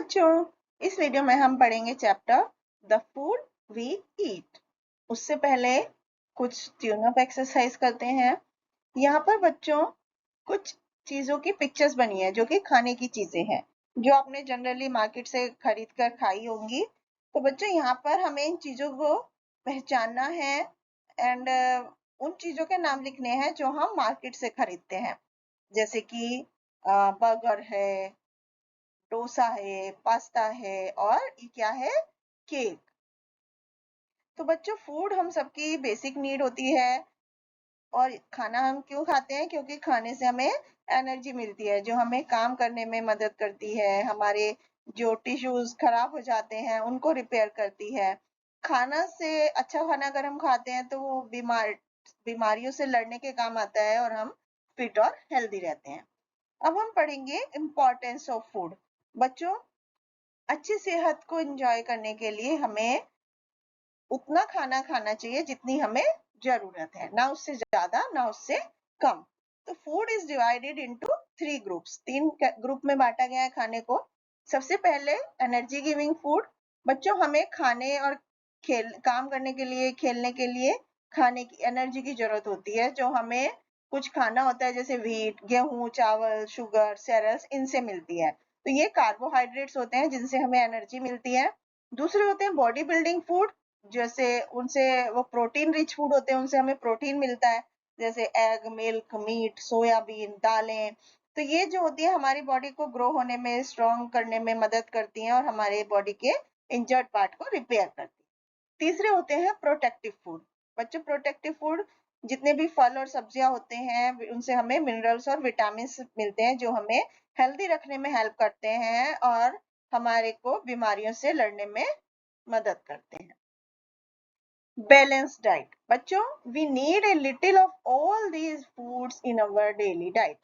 बच्चों, इस वीडियो में हम पढ़ेंगे chapter the food we eat. उससे पहले कुछ ट्यून अप एक्सरसाइज करते हैं। यहाँ पर बच्चों कुछ चीजों की पिक्चर्स बनी है जो कि खाने की चीजें हैं जो आपने जनरली मार्केट से खरीद कर खाई होंगी। तो बच्चों यहाँ पर हमें इन चीजों को पहचानना है एंड उन चीजों के नाम लिखने हैं जो हम मार्केट से खरीदते हैं, जैसे कि बर्गर है, डोसा है, पास्ता है और ये क्या है, केक। तो बच्चों फूड हम सबकी बेसिक नीड होती है और खाना हम क्यों खाते हैं, क्योंकि खाने से हमें एनर्जी मिलती है जो हमें काम करने में मदद करती है, हमारे जो टिश्यूज खराब हो जाते हैं उनको रिपेयर करती है। खाना से अच्छा खाना अगर हम खाते हैं तो वो बीमारियों से लड़ने के काम आता है और हम फिट और हेल्दी रहते हैं। अब हम पढ़ेंगे इम्पोर्टेंस ऑफ फूड। बच्चों, अच्छी सेहत को एंजॉय करने के लिए हमें उतना खाना खाना चाहिए जितनी हमें जरूरत है, ना उससे ज्यादा ना उससे कम। तो food is divided into 3 groups, 3 group में बांटा गया है खाने को। सबसे पहले एनर्जी गिविंग फूड। बच्चों, हमें खाने और काम करने के लिए, खेलने के लिए खाने की एनर्जी की जरूरत होती है जो हमें कुछ खाना होता है, जैसे व्हीट, गेहूं, चावल, शुगर, सेरेल्स, इनसे मिलती है। तो ये कार्बोहाइड्रेट्स होते हैं जिनसे हमें एनर्जी मिलती है। दूसरे होते हैं बॉडी बिल्डिंग फूड, जैसे उनसे वो प्रोटीन रिच फूड होते हैं, उनसे हमें प्रोटीन मिलता है, जैसे एग, मिल्क, मीट, सोयाबीन, दालें। तो ये जो होती है हमारी बॉडी को ग्रो होने में, स्ट्रॉन्ग करने में मदद करती हैं और हमारे बॉडी के इंजर्ड पार्ट को रिपेयर करती है। तीसरे होते हैं प्रोटेक्टिव फूड। बच्चों, प्रोटेक्टिव फूड जितने भी फल और सब्जियां होते हैं उनसे हमें मिनरल्स और विटामिन मिलते हैं जो हमें हेल्दी रखने में हेल्प करते हैं और हमारे को बीमारियों से लड़ने में मदद करते हैं। Balance diet. बच्चों, we need a little of all these foods in our daily diet.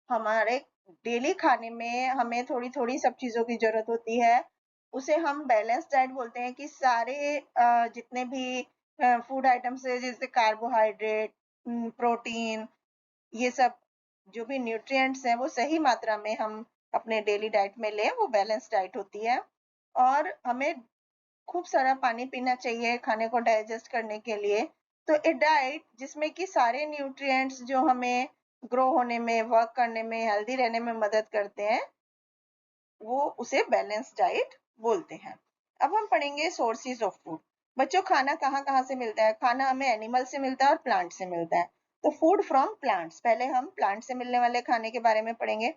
हमारे डेली खाने में हमें थोड़ी थोड़ी सब चीजों की जरूरत होती है, उसे हम बैलेंस डाइट बोलते हैं। कि सारे जितने भी फूड आइटम्स है, जैसे कार्बोहाइड्रेट, प्रोटीन, ये सब जो भी न्यूट्रिएंट्स हैं वो सही मात्रा में हम अपने डेली डाइट में लें, वो बैलेंस डाइट होती है। और हमें खूब सारा पानी पीना चाहिए खाने को डाइजेस्ट करने के लिए। तो ए डाइट जिसमें कि सारे न्यूट्रिएंट्स जो हमें ग्रो होने में, वर्क करने में, हेल्दी रहने में मदद करते हैं, वो उसे बैलेंस डाइट बोलते हैं। अब हम पढ़ेंगे सोर्सेज ऑफ फूड। बच्चों, खाना कहाँ कहाँ से मिलता है? खाना हमें एनिमल से मिलता है और प्लांट से मिलता है। तो फूड फ्रॉम प्लांट्स, पहले हम प्लांट से मिलने वाले खाने के बारे में पढ़ेंगे,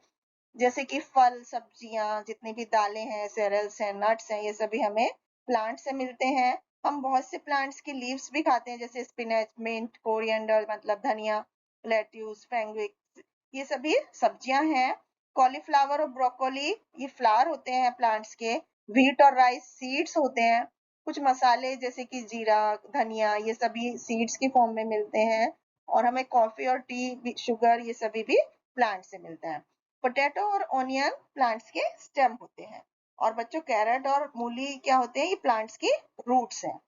जैसे कि फल, सब्जियां, जितनी भी दालें हैं, सेरेल्स हैं, नट्स हैं, ये सभी हमें प्लांट से मिलते हैं। हम बहुत से प्लांट्स की लीव्स भी खाते हैं, जैसे स्पिनच, मिंट, कोरिएंडर मतलब धनिया, लेट्यूस, फैंगविक, ये सभी सब्जियां हैं। कॉलीफ्लावर और ब्रोकोली ये फ्लावर होते हैं प्लांट्स के। व्हीट और राइस सीड्स होते हैं। कुछ मसाले जैसे कि जीरा, धनिया, ये सभी सीड्स की फॉर्म में मिलते हैं। और हमें कॉफी और टी, शुगर, ये सभी भी प्लांट से मिलता है। पोटैटो और ऑनियन प्लांट्स के स्टेम होते हैं। और बच्चों, कैरेट और मूली क्या होते हैं? ये प्लांट्स की रूट्स हैं।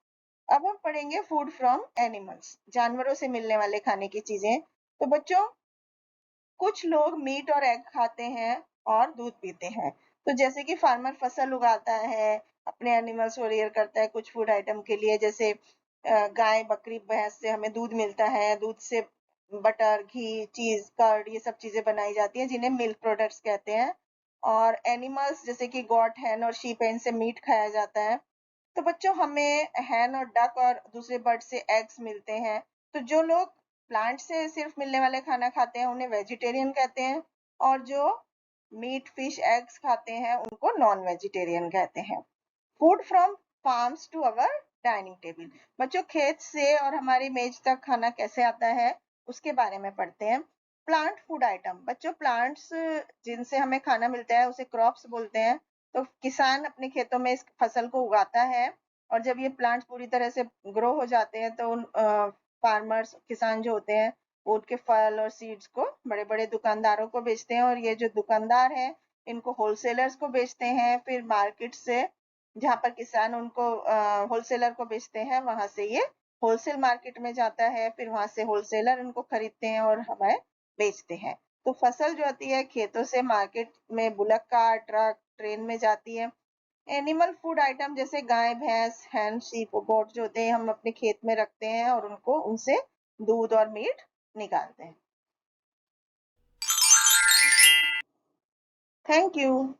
अब हम पढ़ेंगे फूड फ्रॉम एनिमल्स, जानवरों से मिलने वाले खाने की चीजें। तो बच्चों, कुछ लोग मीट और एग खाते हैं और दूध पीते हैं। तो जैसे कि फार्मर फसल उगाता है, अपने एनिमल्स को रेयर करता है कुछ फूड आइटम के लिए, जैसे गाय, बकरी, भैंस से हमें दूध मिलता है। दूध से बटर, घी, चीज, कर्ड, ये सब चीजें बनाई जाती हैं जिन्हें मिल्क प्रोडक्ट्स कहते हैं। और एनिमल्स जैसे कि गॉट, हैन और शीप है, इनसे मीट खाया जाता है। तो बच्चों, हमें हैन और डक और दूसरे बर्ड से एग्स मिलते हैं। तो जो लोग प्लांट से सिर्फ मिलने वाले खाना खाते हैं उन्हें वेजिटेरियन कहते हैं, और जो मीट, फिश, एग्स खाते हैं उनको नॉन वेजिटेरियन कहते हैं। Food from farms to our dining table. बच्चों, खेत से और हमारी मेज तक खाना कैसे आता है उसके बारे में पढ़ते हैं। Plant food item. बच्चों, प्लांट्स जिनसे हमें खाना मिलता है उसे क्रॉप्स बोलते हैं। तो किसान अपने खेतों में इस फसल को उगाता है, और जब ये प्लांट्स पूरी तरह से ग्रो हो जाते हैं तो उन फार्मर्स, किसान जो होते हैं, वो उनके फल और सीड्स को बड़े बड़े दुकानदारों को बेचते हैं। और ये जो दुकानदार हैं इनको होलसेलर्स को बेचते हैं। फिर मार्केट से, जहाँ पर किसान उनको होलसेलर को बेचते हैं, वहां से ये होलसेल मार्केट में जाता है। फिर वहां से होलसेलर इनको खरीदते हैं और हमें बेचते हैं। तो फसल जो आती है खेतों से मार्केट में बुलक कार, ट्रक, ट्रेन में जाती है। एनिमल फूड आइटम जैसे गाय, भैंस, हैन, शीप, गोट जो होते हैं हम अपने खेत में रखते हैं और उनको उनसे दूध और मीट निकालते हैं। Thank you.